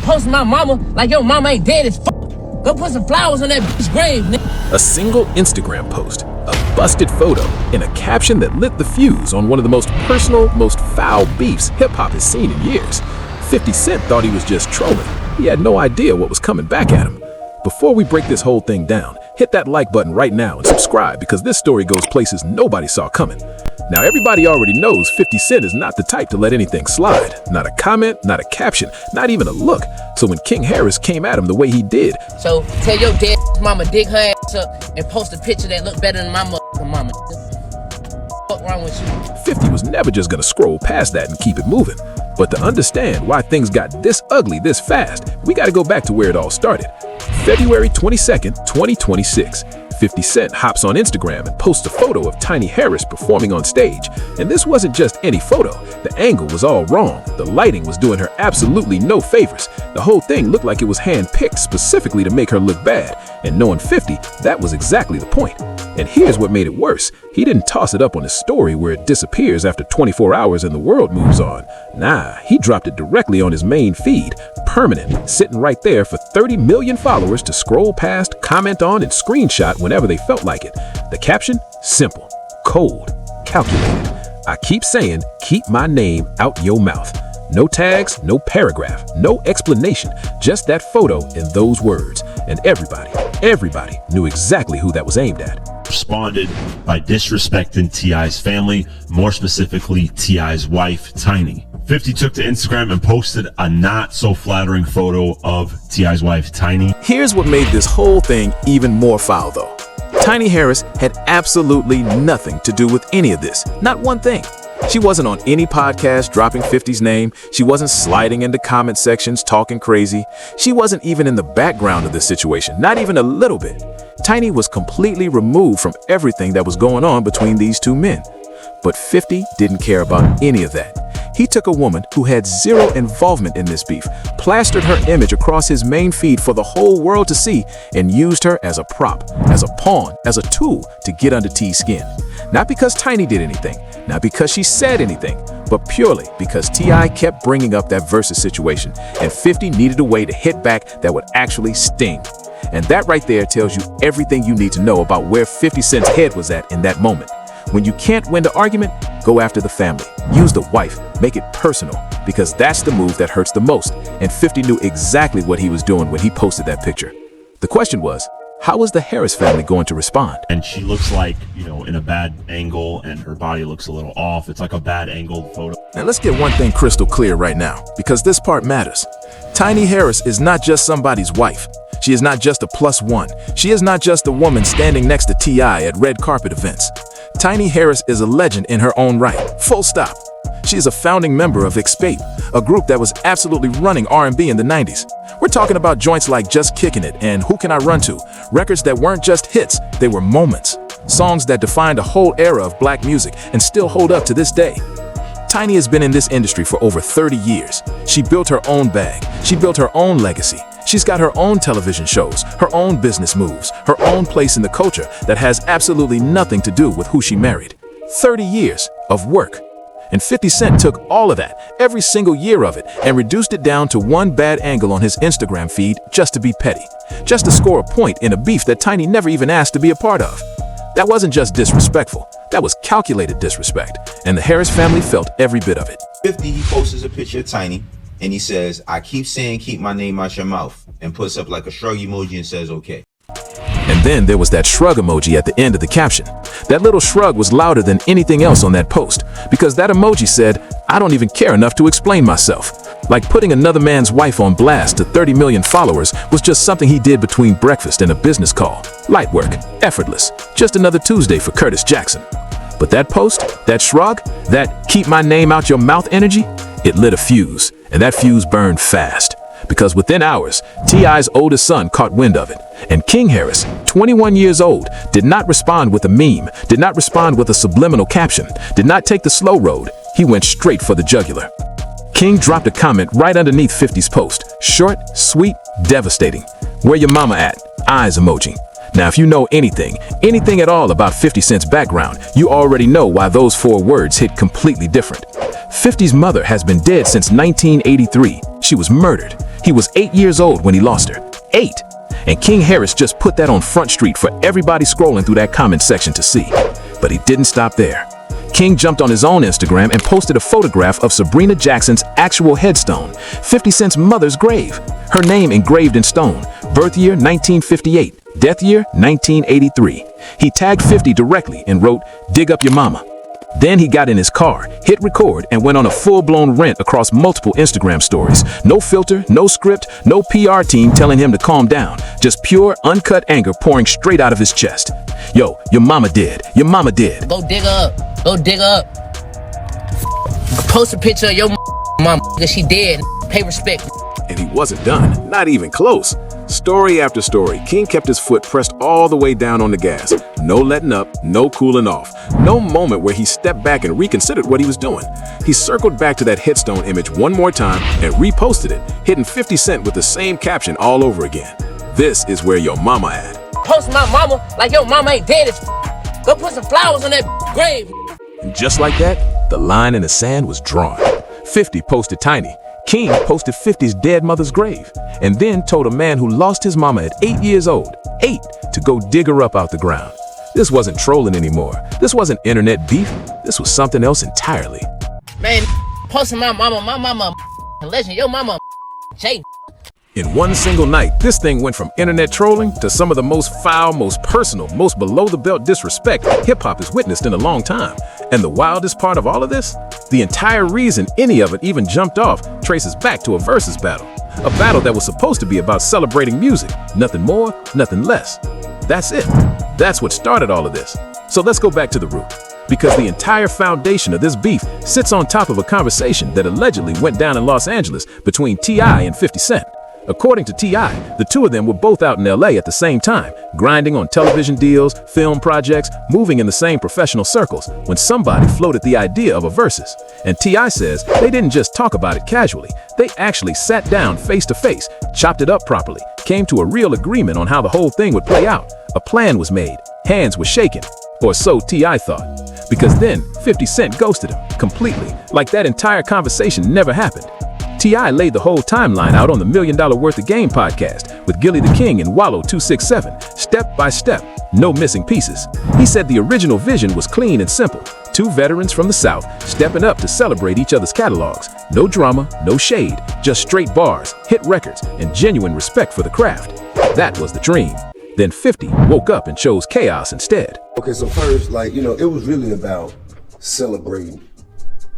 posting my mama like your mama ain't dead as fuck. Go put some flowers on that bitch's grave, nigga. A single Instagram post, a busted photo, and a caption that lit the fuse on one of the most personal, most foul beefs hip-hop has seen in years. 50 Cent thought he was just trolling. He had no idea what was coming back at him. Before we break this whole thing down, hit that like button right now and subscribe because this story goes places nobody saw coming. Now everybody already knows 50 Cent is not the type to let anything slide. Not a comment, not a caption, not even a look. So when King Harris came at him the way he did, so tell your dead mama dig her ass up and post a picture that look better than my motherfucking mama. What's wrong with you? 50 was never just gonna scroll past that and keep it moving. But to understand why things got this ugly this fast, we gotta go back to where it all started. February 22nd, 2026. 50 Cent hops on Instagram and posts a photo of Tiny Harris performing on stage. And this wasn't just any photo. The angle was all wrong. The lighting was doing her absolutely no favors. The whole thing looked like it was hand-picked specifically to make her look bad. And knowing 50, that was exactly the point. And here's what made it worse. He didn't toss it up on his story where it disappears after 24 hours and the world moves on. Nah, he dropped it directly on his main feed, permanent, sitting right there for 30 million followers to scroll past, comment on, and screenshot whenever they felt like it. The caption? Simple, cold, calculated. I keep saying, keep my name out your mouth. No tags, no paragraph, no explanation, just that photo and those words. And everybody knew exactly who that was aimed at. Responded by disrespecting T.I.'s family, more specifically T.I.'s wife, Tiny. 50 took to Instagram and posted a not so flattering photo of T.I.'s wife, Tiny. Here's what made this whole thing even more foul though. Tiny Harris had absolutely nothing to do with any of this, not one thing. She wasn't on any podcast dropping 50's name. She wasn't sliding into comment sections talking crazy. She wasn't even in the background of this situation, not even a little bit. Tiny was completely removed from everything that was going on between these two men. But 50 didn't care about any of that. He took a woman who had zero involvement in this beef, plastered her image across his main feed for the whole world to see, and used her as a prop, as a pawn, as a tool to get under T's skin. Not because Tiny did anything, not because she said anything, but purely because T.I. kept bringing up that versus situation, and 50 needed a way to hit back that would actually sting. And that right there tells you everything you need to know about where 50 Cent's head was at in that moment. When you can't win the argument, go after the family. Use the wife, make it personal, because that's the move that hurts the most. And 50 knew exactly what he was doing when he posted that picture. The question was, how was the Harris family going to respond? And she looks like, in a bad angle, and her body looks a little off. It's like a bad angled photo. Now let's get one thing crystal clear right now, because this part matters. Tiny Harris is not just somebody's wife. She is not just a +1. She is not just a woman standing next to T.I. at red carpet events. Tiny Harris is a legend in her own right, full stop. She is a founding member of Escape, a group that was absolutely running R&B in the 90s. We're talking about joints like Just Kicking It and Who Can I Run To, records that weren't just hits, they were moments. Songs that defined a whole era of black music and still hold up to this day. Tiny has been in this industry for over 30 years. She built her own bag. She built her own legacy. She's got her own television shows, her own business moves, her own place in the culture that has absolutely nothing to do with who she married. 30 years of work. And 50 Cent took all of that, every single year of it, and reduced it down to one bad angle on his Instagram feed just to be petty. Just to score a point in a beef that Tiny never even asked to be a part of. That wasn't just disrespectful. That was calculated disrespect. And the Harris family felt every bit of it. 50, he posts a picture of Tiny, and he says, I keep saying keep my name out your mouth, and puts up like a shrug emoji and says, okay. And then there was that shrug emoji at the end of the caption. That little shrug was louder than anything else on that post, because that emoji said, I don't even care enough to explain myself. Like putting another man's wife on blast to 30 million followers was just something he did between breakfast and a business call. Light work, effortless, just another Tuesday for Curtis Jackson. But that post, that shrug, that keep my name out your mouth energy, it lit a fuse, and that fuse burned fast. Because within hours, T.I.'s oldest son caught wind of it. And King Harris, 21 years old, did not respond with a meme, did not respond with a subliminal caption, did not take the slow road. He went straight for the jugular. King dropped a comment right underneath 50's post. Short, sweet, devastating. Where your mama at? Eyes emoji. Now, if you know anything at all about 50 Cent's background, you already know why those 4 words hit completely different. 50's mother has been dead since 1983. She was murdered. He was 8 years old when he lost her. 8! And King Harris just put that on Front Street for everybody scrolling through that comment section to see. But he didn't stop there. King jumped on his own Instagram and posted a photograph of Sabrina Jackson's actual headstone, 50 Cent's mother's grave. Her name engraved in stone, birth year 1958, death year 1983. He tagged 50 directly and wrote, "Dig up your mama." Then he got in his car, hit record, and went on a full-blown rant across multiple Instagram stories. No filter, no script, no PR team telling him to calm down. Just pure, uncut anger pouring straight out of his chest. Yo, your mama did. Your mama did. Go dig her up. Go dig her up. Post a picture of your mama, because she dead. Pay respect. And he wasn't done. Not even close. Story after story, King kept his foot pressed all the way down on the gas. No letting up, no cooling off. No moment where he stepped back and reconsidered what he was doing. He circled back to that headstone image one more time and reposted it, hitting 50 Cent with the same caption all over again. This is where your mama at. Post my mama like your mama ain't dead as Go put some flowers on that grave. And just like that, the line in the sand was drawn. 50 posted Tiny. King posted 50's dead mother's grave, and then told a man who lost his mama at 8 years old, 8, to go dig her up out the ground. This wasn't trolling anymore. This wasn't internet beef. This was something else entirely. Man, posting my mama, a legend, your mama, Jay. In one single night, this thing went from internet trolling to some of the most foul, most personal, most below-the-belt disrespect hip-hop has witnessed in a long time. And the wildest part of all of this? The entire reason any of it even jumped off traces back to a versus battle. A battle that was supposed to be about celebrating music. Nothing more, nothing less. That's it. That's what started all of this. So let's go back to the root. Because the entire foundation of this beef sits on top of a conversation that allegedly went down in Los Angeles between T.I. and 50 Cent. According to T.I., the two of them were both out in LA at the same time, grinding on television deals, film projects, moving in the same professional circles, when somebody floated the idea of a versus. And T.I. says they didn't just talk about it casually, they actually sat down face to face, chopped it up properly, came to a real agreement on how the whole thing would play out. A plan was made, hands were shaken, or so T.I. thought. Because then 50 Cent ghosted him, completely, like that entire conversation never happened. T.I. laid the whole timeline out on the $1 Million Worth of Game podcast with Gilly the King and Wallow 267, step by step, no missing pieces. He said the original vision was clean and simple. Two veterans from the South stepping up to celebrate each other's catalogs. No drama, no shade, just straight bars, hit records, and genuine respect for the craft. That was the dream. Then 50 woke up and chose chaos instead. Okay, so first, it was really about celebrating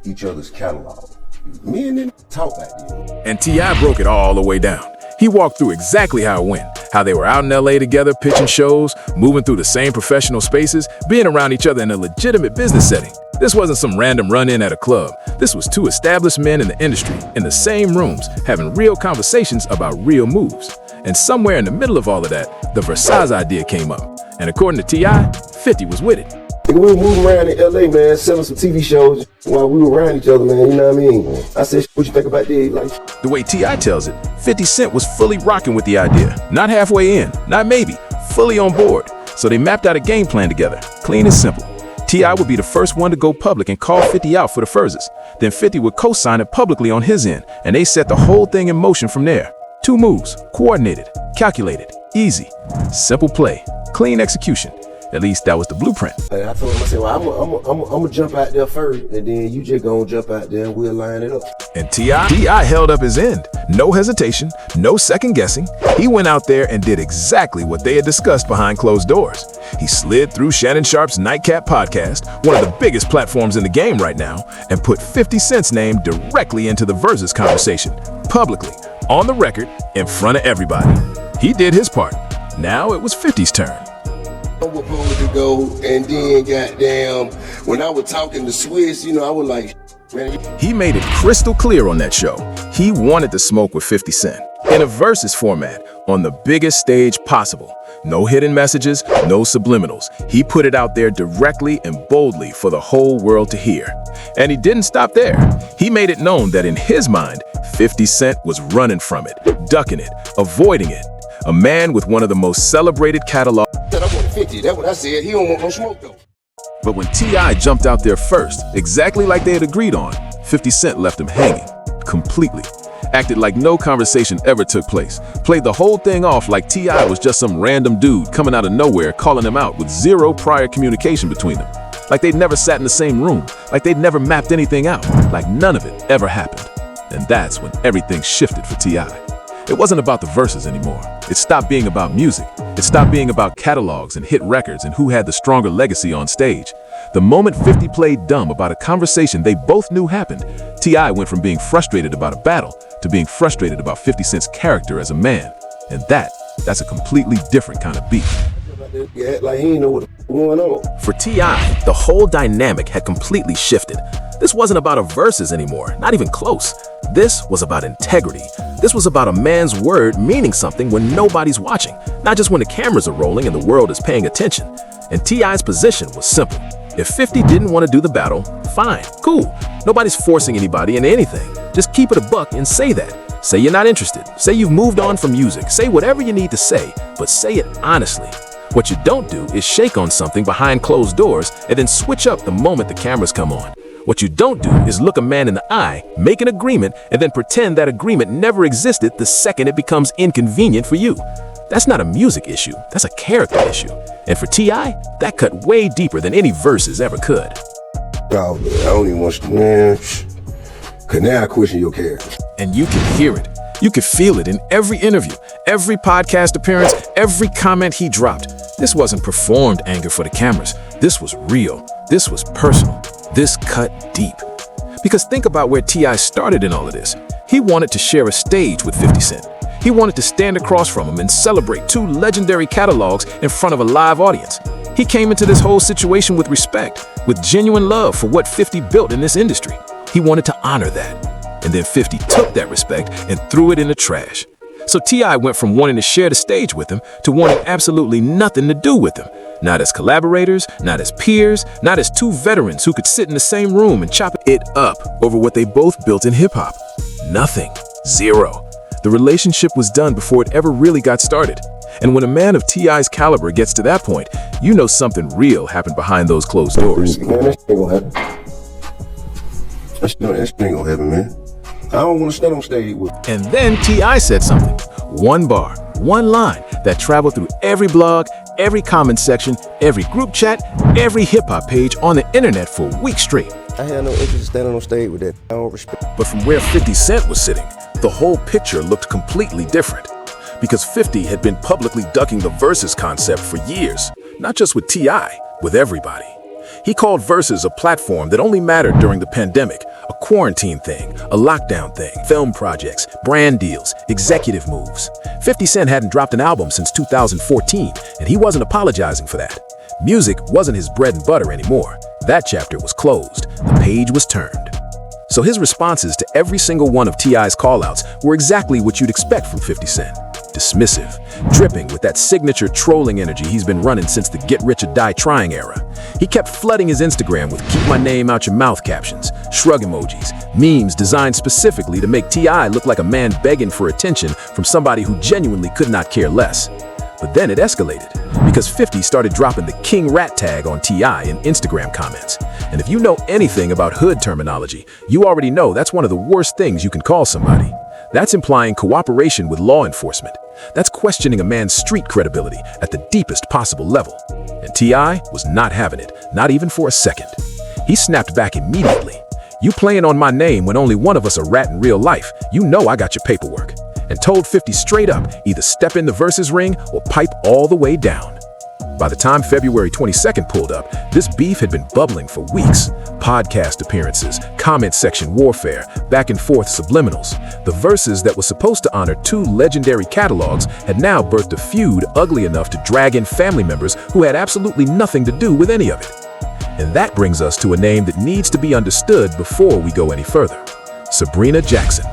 each other's catalog. Me and them talk back then. And T.I. broke it all the way down. He walked through exactly how it went, how they were out in LA together, pitching shows, moving through the same professional spaces, being around each other in a legitimate business setting. This wasn't some random run-in at a club. This was two established men in the industry, in the same rooms, having real conversations about real moves. And somewhere in the middle of all of that, the Versailles idea came up. And according to T.I., 50 was with it. We were moving around in LA, man, selling some TV shows while we were around each other, man, you know what I mean? I said, what you think about that? The way T.I. tells it, 50 Cent was fully rocking with the idea. Not halfway in, not maybe, fully on board. So they mapped out a game plan together, clean and simple. T.I. would be the first one to go public and call 50 out for the verses. Then 50 would co-sign it publicly on his end, and they set the whole thing in motion from there. 2 moves, coordinated, calculated, easy, simple play, clean execution. At least that was the blueprint. I told him, I said, well, I'm gonna jump out there first, and then you just gonna jump out there and we'll line it up. And T.I. held up his end. No hesitation, no second guessing. He went out there and did exactly what they had discussed behind closed doors. He slid through Shannon Sharp's Nightcap podcast, one of the biggest platforms in the game right now, and put 50 Cent's name directly into the versus conversation, publicly, on the record, in front of everybody. He did his part. Now it was 50's turn. What moment to go, and then goddamn, when I was talking to Swiss, I was like, man. He made it crystal clear on that show. He wanted to smoke with 50 Cent in a versus format on the biggest stage possible. No hidden messages, no subliminals. He put it out there directly and boldly for the whole world to hear. And he didn't stop there. He made it known that in his mind, 50 Cent was running from it, ducking it, avoiding it. A man with one of the most celebrated catalogs. I want 50, that's what I said. He don't want no smoke though. But when T.I. jumped out there first, exactly like they had agreed on, 50 Cent left him hanging, completely. acted like no conversation ever took place, played the whole thing off like T.I. was just some random dude coming out of nowhere calling him out with zero prior communication between them. Like they'd never sat in the same room, like they'd never mapped anything out, like none of it ever happened. And that's when everything shifted for T.I. It wasn't about the verses anymore. It stopped being about music. It stopped being about catalogs and hit records and who had the stronger legacy on stage. The moment 50 played dumb about a conversation they both knew happened, T.I. went from being frustrated about a battle to being frustrated about 50 Cent's character as a man. And that's a completely different kind of beef. Yeah, like he ain't know what's going on. For T.I., the whole dynamic had completely shifted. This wasn't about a verses anymore, not even close. This was about integrity. This was about a man's word meaning something when nobody's watching, not just when the cameras are rolling and the world is paying attention. And T.I.'s position was simple. If 50 didn't want to do the battle, fine, cool. Nobody's forcing anybody into anything. Just keep it a buck and say that. Say you're not interested. Say you've moved on from music. Say whatever you need to say, but say it honestly. What you don't do is shake on something behind closed doors and then switch up the moment the cameras come on. What you don't do is look a man in the eye, make an agreement, and then pretend that agreement never existed the second it becomes inconvenient for you. That's not a music issue, that's a character issue. And for T.I., that cut way deeper than any verses ever could. Oh, man, I don't even want to, man. Cause now I question your character. And you can hear it. You could feel it in every interview, every podcast appearance, every comment he dropped. This wasn't performed anger for the cameras. This was real. This was personal. This cut deep. Because think about where T.I. started in all of this. He wanted to share a stage with 50 Cent. He wanted to stand across from him and celebrate two legendary catalogs in front of a live audience. He came into this whole situation with respect, with genuine love for what 50 built in this industry. He wanted to honor that. And then 50 took that respect and threw it in the trash. So T.I. went from wanting to share the stage with him to wanting absolutely nothing to do with him. Not as collaborators, not as peers, not as two veterans who could sit in the same room and chop it up over what they both built in hip-hop. Nothing. Zero. The relationship was done before it ever really got started. And when a man of T.I.'s caliber gets to that point, you know something real happened behind those closed doors. Man, that shit ain't gonna happen. That shit ain't gonna happen, man. I don't want to stand on stage with. And then T.I. said something. One bar, one line that traveled through every blog, every comment section, every group chat, every hip-hop page on the internet for weeks straight. I had no interest in standing on stage with that. I don't respect. But from where 50 Cent was sitting, the whole picture looked completely different. Because 50 had been publicly ducking the versus concept for years, not just with T.I., with everybody. He called versus a platform that only mattered during the pandemic, a quarantine thing, a lockdown thing, film projects, brand deals, executive moves. 50 Cent hadn't dropped an album since 2014, and he wasn't apologizing for that. Music wasn't his bread and butter anymore. That chapter was closed. The page was turned. So his responses to every single one of T.I.'s callouts were exactly what you'd expect from 50 Cent. Dismissive, dripping with that signature trolling energy he's been running since the get rich or die trying era. He kept flooding his Instagram with keep my name out your mouth captions, shrug emojis, memes designed specifically to make T.I. look like a man begging for attention from somebody who genuinely could not care less. But then it escalated, because 50 started dropping the King Rat tag on T.I. in Instagram comments. And if you know anything about hood terminology, you already know that's one of the worst things you can call somebody. That's implying cooperation with law enforcement. That's questioning a man's street credibility at the deepest possible level. And T.I. was not having it, not even for a second. He snapped back immediately. You playing on my name when only one of us a rat in real life, you know I got your paperwork. And told 50 straight up, either step in the versus ring or pipe all the way down. By the time February 22nd pulled up, this beef had been bubbling for weeks. Podcast appearances, comment section warfare, back and forth subliminals. The verses that was supposed to honor two legendary catalogs had now birthed a feud ugly enough to drag in family members who had absolutely nothing to do with any of it. And that brings us to a name that needs to be understood before we go any further. Sabrina Jackson.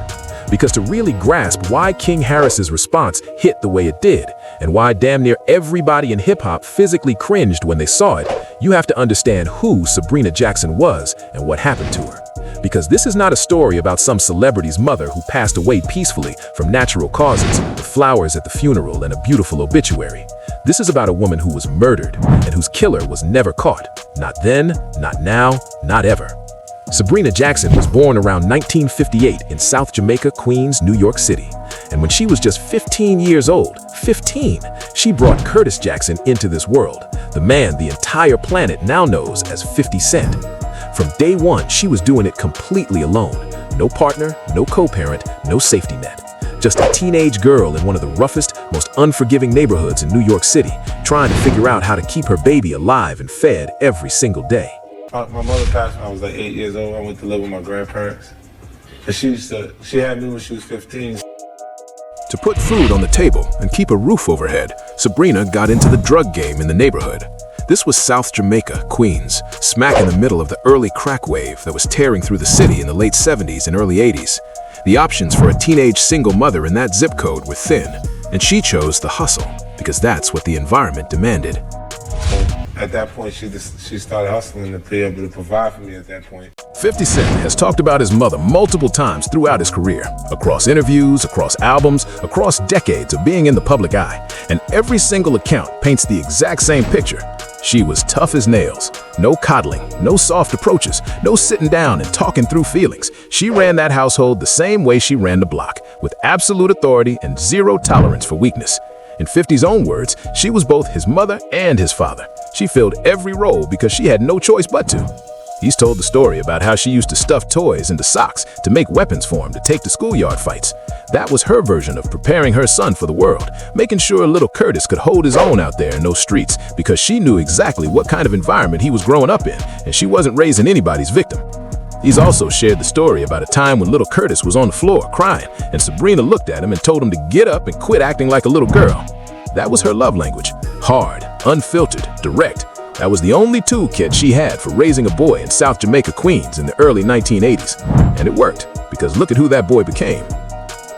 Because to really grasp why King Harris's response hit the way it did, and why damn near everybody in hip-hop physically cringed when they saw it, you have to understand who Sabrina Jackson was and what happened to her. Because this is not a story about some celebrity's mother who passed away peacefully from natural causes, with flowers at the funeral and a beautiful obituary. This is about a woman who was murdered, and whose killer was never caught. Not then, not now, not ever. Sabrina Jackson was born around 1958 in South Jamaica, Queens, New York City. And when she was just 15 years old, 15, she brought Curtis Jackson into this world, the man the entire planet now knows as 50 Cent. From day one, she was doing it completely alone. No partner, no co-parent, no safety net. Just a teenage girl in one of the roughest, most unforgiving neighborhoods in New York City, trying to figure out how to keep her baby alive and fed every single day. My mother passed when I was like 8 years old. I went to live with my grandparents. And she had me when she was 15. To put food on the table and keep a roof overhead, Sabrina got into the drug game in the neighborhood. This was South Jamaica, Queens, smack in the middle of the early crack wave that was tearing through the city in the late 70s and early 80s. The options for a teenage single mother in that zip code were thin, and she chose the hustle because that's what the environment demanded. At that point, she started hustling to be able to provide for me at that point. 50 Cent has talked about his mother multiple times throughout his career, across interviews, across albums, across decades of being in the public eye, and every single account paints the exact same picture. She was tough as nails. No coddling, no soft approaches, no sitting down and talking through feelings. She ran that household the same way she ran the block, with absolute authority and zero tolerance for weakness. In 50's own words, she was both his mother and his father. She filled every role because she had no choice but to. He's told the story about how she used to stuff toys into socks to make weapons for him to take to schoolyard fights. That was her version of preparing her son for the world, making sure little Curtis could hold his own out there in those streets because she knew exactly what kind of environment he was growing up in, and she wasn't raising anybody's victim. He's also shared the story about a time when little Curtis was on the floor crying, and Sabrina looked at him and told him to get up and quit acting like a little girl. That was her love language. Hard, unfiltered, direct. That was the only toolkit she had for raising a boy in South Jamaica, Queens in the early 1980s. And it worked, because look at who that boy became.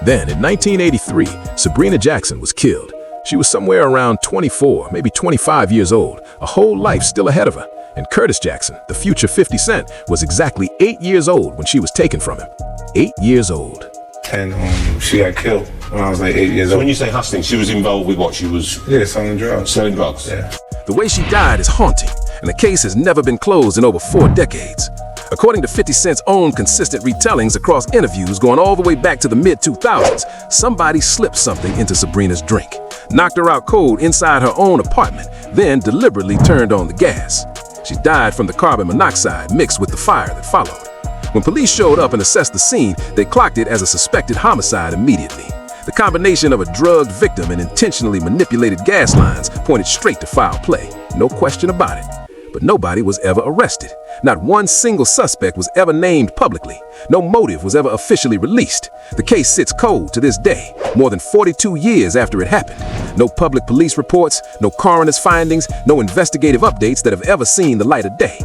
Then, in 1983, Sabrina Jackson was killed. She was somewhere around 24, maybe 25 years old, a whole life still ahead of her. And Curtis Jackson, the future 50 Cent, was exactly 8 years old when she was taken from him. 8 years old. And she got killed when I was like 8 years old. So when you say hustling, she was involved with what? She was selling drugs. Selling drugs? Yeah. The way she died is haunting, and the case has never been closed in over 4 decades. According to 50 Cent's own consistent retellings across interviews going all the way back to the mid-2000s, somebody slipped something into Sabrina's drink, knocked her out cold inside her own apartment, then deliberately turned on the gas. She died from the carbon monoxide mixed with the fire that followed. When police showed up and assessed the scene, they clocked it as a suspected homicide immediately. The combination of a drugged victim and intentionally manipulated gas lines pointed straight to foul play, no question about it. But nobody was ever arrested. Not one single suspect was ever named publicly. No motive was ever officially released. The case sits cold to this day, more than 42 years after it happened. No public police reports, no coroner's findings, no investigative updates that have ever seen the light of day.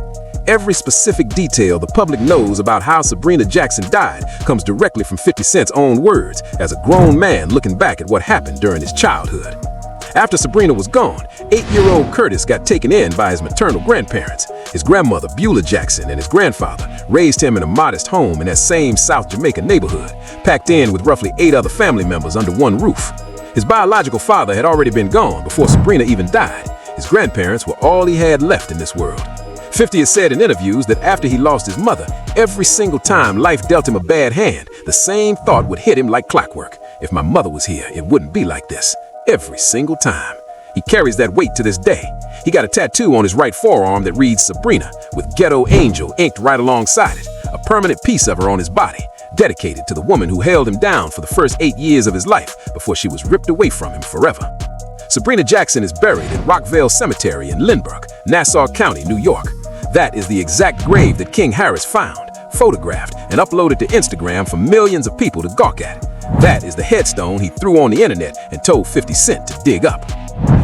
Every specific detail the public knows about how Sabrina Jackson died comes directly from 50 Cent's own words as a grown man looking back at what happened during his childhood. After Sabrina was gone, 8-year-old Curtis got taken in by his maternal grandparents. His grandmother, Beulah Jackson, and his grandfather raised him in a modest home in that same South Jamaica neighborhood, packed in with roughly 8 other family members under one roof. His biological father had already been gone before Sabrina even died. His grandparents were all he had left in this world. 50 has said in interviews that after he lost his mother, every single time life dealt him a bad hand, the same thought would hit him like clockwork. If my mother was here, it wouldn't be like this. Every single time. He carries that weight to this day. He got a tattoo on his right forearm that reads Sabrina, with Ghetto Angel inked right alongside it, a permanent piece of her on his body, dedicated to the woman who held him down for the first 8 years of his life before she was ripped away from him forever. Sabrina Jackson is buried in Rockvale Cemetery in Lynbrook, Nassau County, New York. That is the exact grave that King Harris found, photographed, and uploaded to Instagram for millions of people to gawk at. That is the headstone he threw on the internet and told 50 Cent to dig up.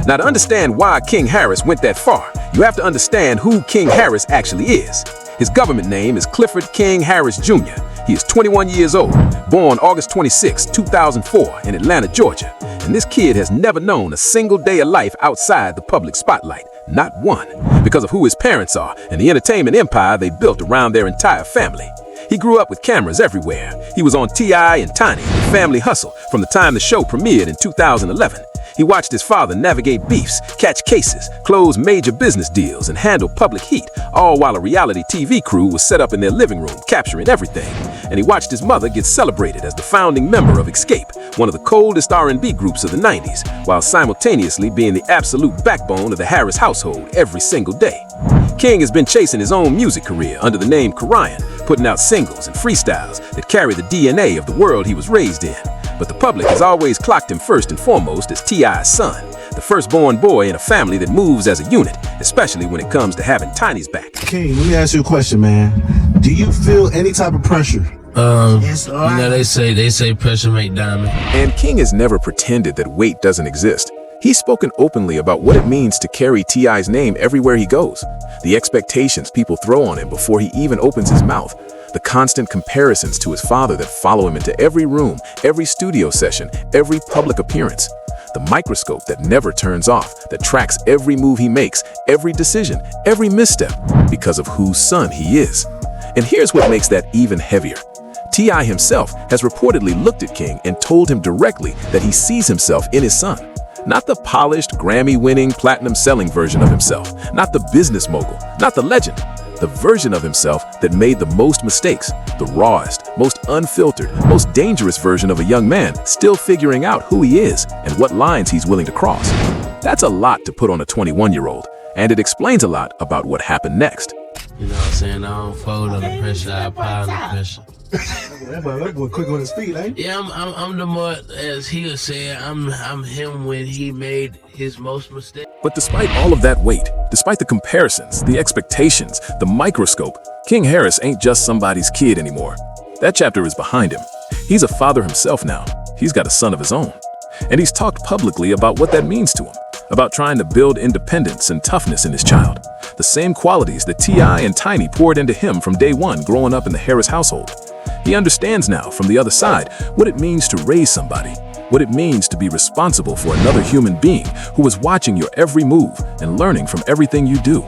Now, to understand why King Harris went that far, you have to understand who King Harris actually is. His government name is Clifford King Harris Jr. He is 21 years old, born August 26, 2004 in Atlanta, Georgia. And this kid has never known a single day of life outside the public spotlight. Not one, because of who his parents are and the entertainment empire they built around their entire family. He grew up with cameras everywhere. He was on T.I. and Tiny, The Family Hustle, from the time the show premiered in 2011. He watched his father navigate beefs, catch cases, close major business deals, and handle public heat, all while a reality TV crew was set up in their living room, capturing everything. And he watched his mother get celebrated as the founding member of Escape, one of the coldest R&B groups of the 90s, while simultaneously being the absolute backbone of the Harris household every single day. King has been chasing his own music career under the name Karian, putting out singles and freestyles that carry the DNA of the world he was raised in. But the public has always clocked him first and foremost as T.I.'s son, the firstborn boy in a family that moves as a unit, especially when it comes to having Tiny's back. King, let me ask you a question, man. Do you feel any type of pressure? They say pressure make diamond. And King has never pretended that weight doesn't exist. He's spoken openly about what it means to carry T.I.'s name everywhere he goes, the expectations people throw on him before he even opens his mouth, the constant comparisons to his father that follow him into every room, every studio session, every public appearance, the microscope that never turns off, that tracks every move he makes, every decision, every misstep, because of whose son he is. And here's what makes that even heavier. T.I. himself has reportedly looked at King and told him directly that he sees himself in his son. Not the polished, Grammy-winning, platinum-selling version of himself, not the business mogul, not the legend, the version of himself that made the most mistakes, the rawest, most unfiltered, most dangerous version of a young man still figuring out who he is and what lines he's willing to cross. That's a lot to put on a 21-year-old, and it explains a lot about what happened next. You know what I'm saying? I don't fold under pressure, I pile under pressure. That boy quick on his feet, ain't he? Yeah, I'm the more, as he was saying, I'm him when he made his most mistake. But despite all of that weight, despite the comparisons, the expectations, the microscope, King Harris ain't just somebody's kid anymore. That chapter is behind him. He's a father himself now. He's got a son of his own. And he's talked publicly about what that means to him, about trying to build independence and toughness in his child, the same qualities that T.I. and Tiny poured into him from day one growing up in the Harris household. He understands now from the other side what it means to raise somebody, what it means to be responsible for another human being who is watching your every move and learning from everything you do.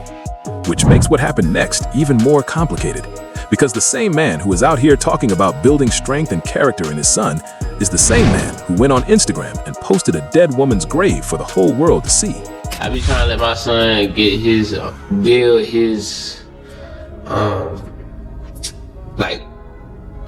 Which makes what happened next even more complicated, because the same man who is out here talking about building strength and character in his son is the same man who went on Instagram and posted a dead woman's grave for the whole world to see. I be trying to let my son get his, build his, like,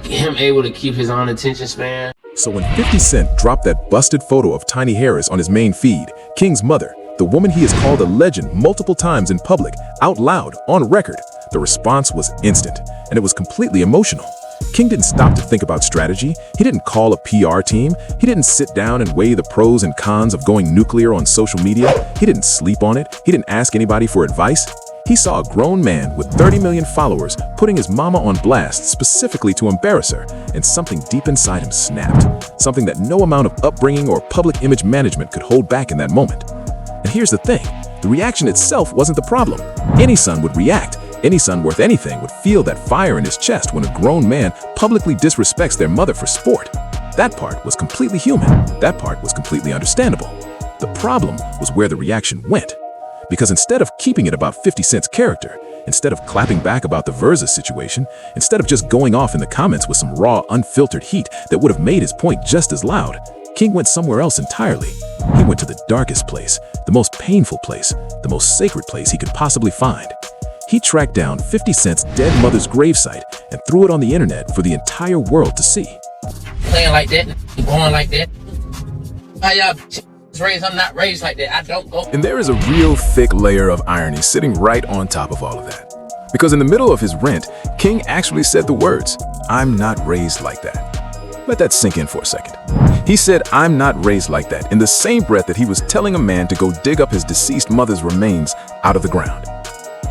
him able to keep his own attention span. So when 50 Cent dropped that busted photo of Tiny Harris on his main feed, King's mother, the woman he has called a legend multiple times in public, out loud, on record, the response was instant, and it was completely emotional. King didn't stop to think about strategy. He didn't call a PR team. He didn't sit down and weigh the pros and cons of going nuclear on social media. He didn't sleep on it. He didn't ask anybody for advice. He saw a grown man with 30 million followers putting his mama on blast specifically to embarrass her, and something deep inside him snapped, something that no amount of upbringing or public image management could hold back in that moment. And here's the thing, the reaction itself wasn't the problem. Any son would react. Any son worth anything would feel that fire in his chest when a grown man publicly disrespects their mother for sport. That part was completely human. That part was completely understandable. The problem was where the reaction went. Because instead of keeping it about 50 Cent's character, instead of clapping back about the Versa situation, instead of just going off in the comments with some raw, unfiltered heat that would have made his point just as loud, King went somewhere else entirely. He went to the darkest place, the most painful place, the most sacred place he could possibly find. He tracked down 50 Cent's dead mother's gravesite and threw it on the internet for the entire world to see. Playing like that, going like that. How y'all raised? I'm not raised like that. I don't go. And there is a real thick layer of irony sitting right on top of all of that. Because in the middle of his rant, King actually said the words, "I'm not raised like that." Let that sink in for a second. He said, "I'm not raised like that," in the same breath that he was telling a man to go dig up his deceased mother's remains out of the ground.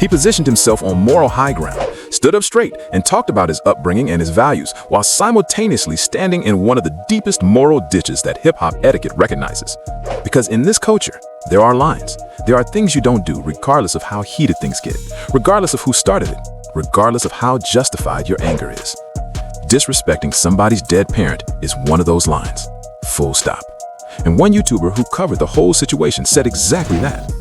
He positioned himself on moral high ground, stood up straight, and talked about his upbringing and his values, while simultaneously standing in one of the deepest moral ditches that hip-hop etiquette recognizes. Because in this culture, there are lines. There are things you don't do regardless of how heated things get, regardless of who started it, regardless of how justified your anger is. Disrespecting somebody's dead parent is one of those lines. Full stop. And one YouTuber who covered the whole situation said exactly that.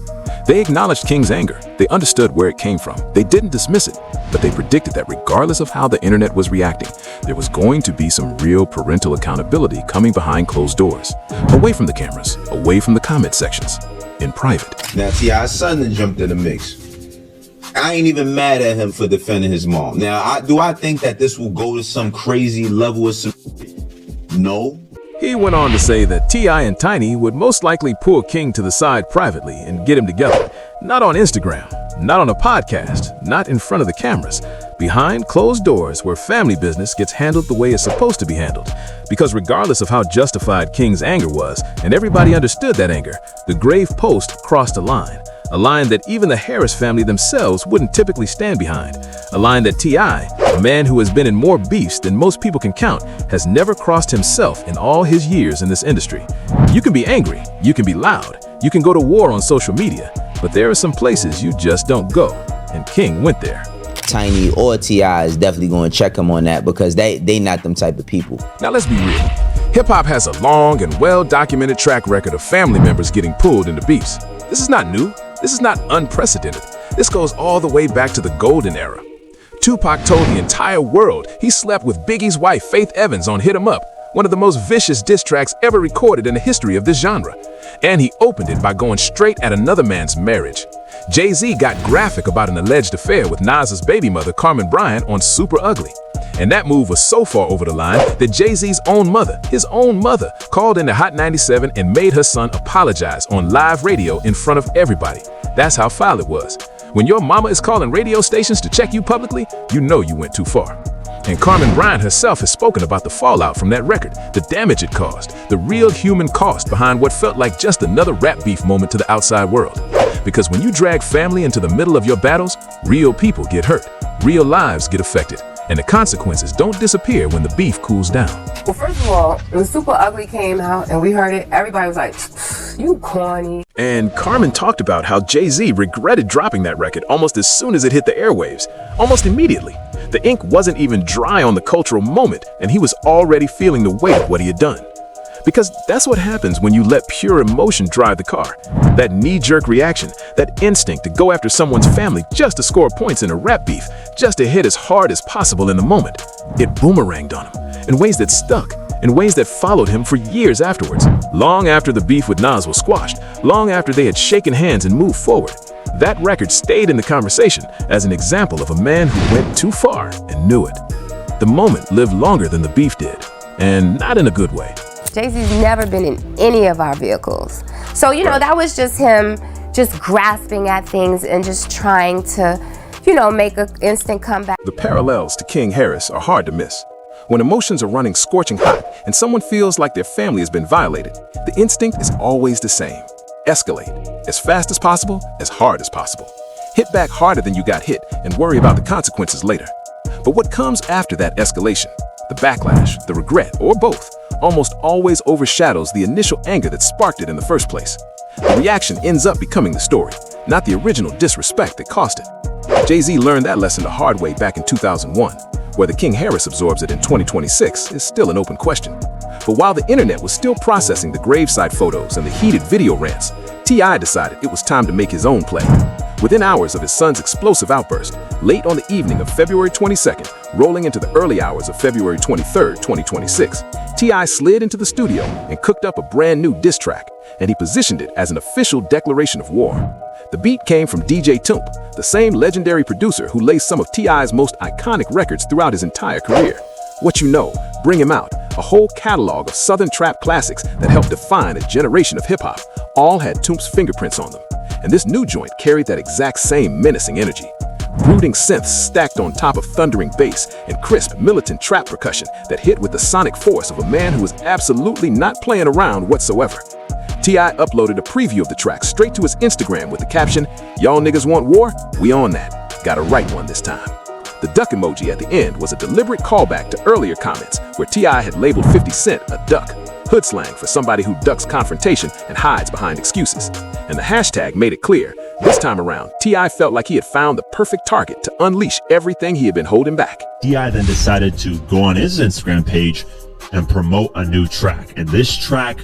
They acknowledged King's anger. They understood where it came from. They didn't dismiss it, but they predicted that regardless of how the internet was reacting, there was going to be some real parental accountability coming behind closed doors, away from the cameras, away from the comment sections, in private. Now, T.I.'s son then jumped in the mix. I ain't even mad at him for defending his mom. Now, do I think that this will go to some crazy level of some... No. He went on to say that T.I. and Tiny would most likely pull King to the side privately and get him together. Not on Instagram, not on a podcast, not in front of the cameras. Behind closed doors where family business gets handled the way it's supposed to be handled. Because regardless of how justified King's anger was, and everybody understood that anger, the grave post crossed a line. A line that even the Harris family themselves wouldn't typically stand behind. A line that T.I., a man who has been in more beefs than most people can count, has never crossed himself in all his years in this industry. You can be angry, you can be loud, you can go to war on social media, but there are some places you just don't go, and King went there. Tiny or T.I. is definitely going to check him on that because they not them type of people. Now let's be real. Hip-hop has a long and well-documented track record of family members getting pulled into beefs. This is not new. This is not unprecedented. This goes all the way back to the golden era. Tupac told the entire world he slept with Biggie's wife, Faith Evans, on Hit 'Em Up, one of the most vicious diss tracks ever recorded in the history of this genre. And he opened it by going straight at another man's marriage. Jay-Z got graphic about an alleged affair with Nas's baby mother, Carmen Bryant, on Super Ugly. And that move was so far over the line that Jay-Z's own mother, his own mother, called into Hot 97 and made her son apologize on live radio in front of everybody. That's how foul it was. When your mama is calling radio stations to check you publicly, you know you went too far. And Carmen Bryant herself has spoken about the fallout from that record, the damage it caused, the real human cost behind what felt like just another rap beef moment to the outside world. Because when you drag family into the middle of your battles, real people get hurt, real lives get affected, and the consequences don't disappear when the beef cools down. Well, first of all, when Super Ugly came out and we heard it, everybody was like, you corny. And Carmen talked about how Jay-Z regretted dropping that record almost as soon as it hit the airwaves, almost immediately. The ink wasn't even dry on the cultural moment, and he was already feeling the weight of what he had done. Because that's what happens when you let pure emotion drive the car. That knee-jerk reaction, that instinct to go after someone's family just to score points in a rap beef, just to hit as hard as possible in the moment. It boomeranged on him in ways that stuck, in ways that followed him for years afterwards, long after the beef with Nas was squashed, long after they had shaken hands and moved forward. That record stayed in the conversation as an example of a man who went too far and knew it. The moment lived longer than the beef did, and not in a good way. Jay-Z's never been in any of our vehicles. So, you know, that was just him just grasping at things and just trying to, you know, make an instant comeback. The parallels to King Harris are hard to miss. When emotions are running scorching hot and someone feels like their family has been violated, the instinct is always the same. Escalate. As fast as possible, as hard as possible. Hit back harder than you got hit and worry about the consequences later. But what comes after that escalation, the backlash, the regret, or both, almost always overshadows the initial anger that sparked it in the first place. The reaction ends up becoming the story, not the original disrespect that caused it. Jay-Z learned that lesson the hard way back in 2001. Whether King Harris absorbs it in 2026 is still an open question. But while the internet was still processing the gravesite photos and the heated video rants, T.I. decided it was time to make his own play. Within hours of his son's explosive outburst, late on the evening of February 22nd, rolling into the early hours of February 23rd, 2026, T.I. slid into the studio and cooked up a brand new diss track, and he positioned it as an official declaration of war. The beat came from DJ Toomp, the same legendary producer who laced some of T.I.'s most iconic records throughout his entire career. What You Know, Bring Him Out, a whole catalog of Southern trap classics that helped define a generation of hip-hop, all had Toomp's fingerprints on them. And this new joint carried that exact same menacing energy. Brooding synths stacked on top of thundering bass and crisp, militant trap percussion that hit with the sonic force of a man who was absolutely not playing around whatsoever. T.I. uploaded a preview of the track straight to his Instagram with the caption, "Y'all niggas want war? We on that. Got a right one this time." The duck emoji at the end was a deliberate callback to earlier comments where T.I. had labeled 50 Cent a duck, hood slang for somebody who ducks confrontation and hides behind excuses. And the hashtag made it clear, this time around, T.I. felt like he had found the perfect target to unleash everything he had been holding back. T.I. then decided to go on his Instagram page and promote a new track. And this track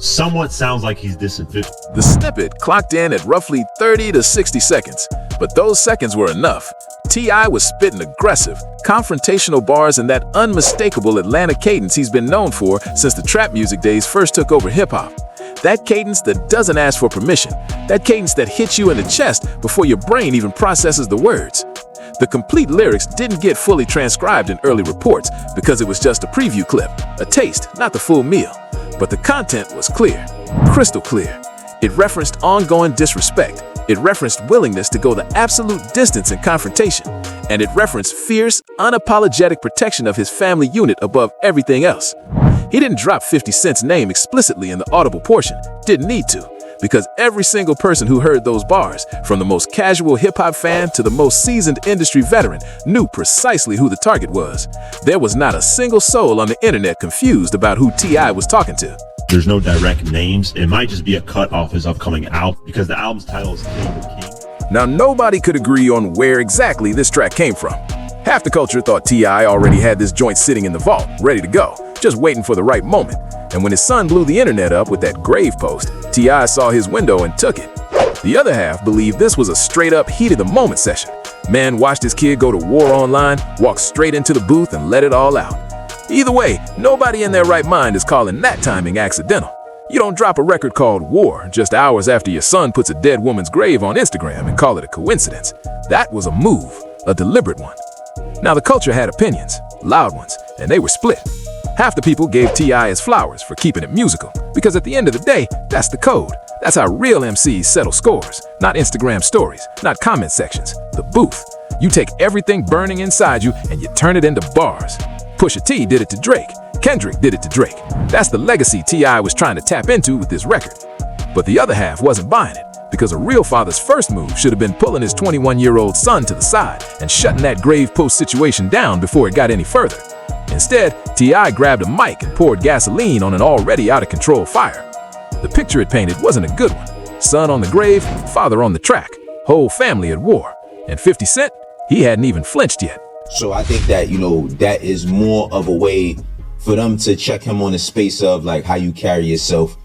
somewhat sounds like he's dissing 50. The snippet clocked in at roughly 30 to 60 seconds, but those seconds were enough. T.I. was spitting aggressive, confrontational bars in that unmistakable Atlanta cadence he's been known for since the trap music days first took over hip-hop. That cadence that doesn't ask for permission, that cadence that hits you in the chest before your brain even processes the words. The complete lyrics didn't get fully transcribed in early reports because it was just a preview clip, a taste, not the full meal. But the content was clear, crystal clear. It referenced ongoing disrespect. It referenced willingness to go the absolute distance in confrontation. And it referenced fierce, unapologetic protection of his family unit above everything else. He didn't drop 50 Cent's name explicitly in the audible portion, didn't need to, because every single person who heard those bars, from the most casual hip-hop fan to the most seasoned industry veteran, knew precisely who the target was. There was not a single soul on the internet confused about who T.I. was talking to. There's no direct names. It might just be a cut off his upcoming album because the album's title is King of King. Now, nobody could agree on where exactly this track came from. Half the culture thought T.I. already had this joint sitting in the vault, ready to go, just waiting for the right moment. And when his son blew the internet up with that grave post, T.I. saw his window and took it. The other half believed this was a straight-up heat-of-the-moment session. Man watched his kid go to war online, walked straight into the booth and let it all out. Either way, nobody in their right mind is calling that timing accidental. You don't drop a record called War just hours after your son puts a dead woman's grave on Instagram and call it a coincidence. That was a move, a deliberate one. Now, the culture had opinions, loud ones, and they were split. Half the people gave T.I. his flowers for keeping it musical, because at the end of the day, that's the code. That's how real MCs settle scores, not Instagram stories, not comment sections, the booth. You take everything burning inside you and you turn it into bars. Pusha T did it to Drake. Kendrick did it to Drake. That's the legacy T.I. was trying to tap into with this record. But the other half wasn't buying it, because a real father's first move should have been pulling his 21-year-old son to the side and shutting that grave post situation down before it got any further. Instead, T.I. grabbed a mic and poured gasoline on an already out-of-control fire. The picture it painted wasn't a good one. Son on the grave, father on the track, whole family at war. And 50 Cent, he hadn't even flinched yet. So I think that, that is more of a way for them to check him on the space of like how you carry yourself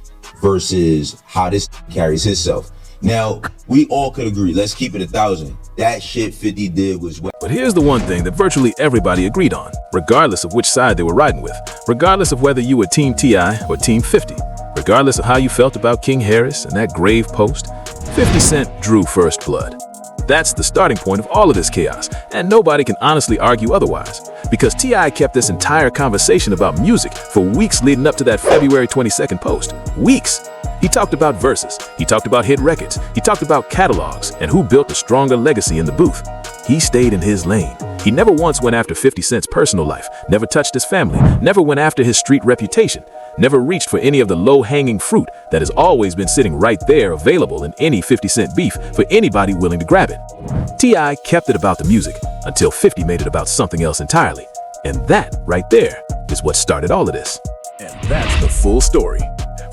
versus how this carries himself. Now, we all could agree, let's keep it 1,000. That shit 50 did was wet. But here's the one thing that virtually everybody agreed on, regardless of which side they were riding with, regardless of whether you were Team T.I. or Team 50, regardless of how you felt about King Harris and that grave post, 50 Cent drew first blood. That's the starting point of all of this chaos, and nobody can honestly argue otherwise, because T.I. kept this entire conversation about music for weeks leading up to that February 22nd post. Weeks! He talked about verses, he talked about hit records, he talked about catalogs, and who built a stronger legacy in the booth. He stayed in his lane. He never once went after 50 Cent's personal life, never touched his family, never went after his street reputation, never reached for any of the low-hanging fruit that has always been sitting right there available in any 50 Cent beef for anybody willing to grab it. T.I. kept it about the music until 50 made it about something else entirely. And that, right there, is what started all of this. And that's the full story.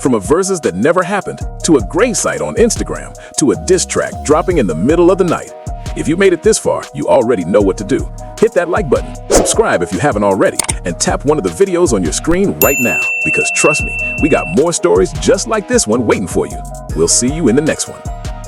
From a verses that never happened, to a grave site on Instagram, to a diss track dropping in the middle of the night. If you made it this far, you already know what to do. Hit that like button, subscribe if you haven't already, and tap one of the videos on your screen right now, because trust me, we got more stories just like this one waiting for you. We'll see you in the next one.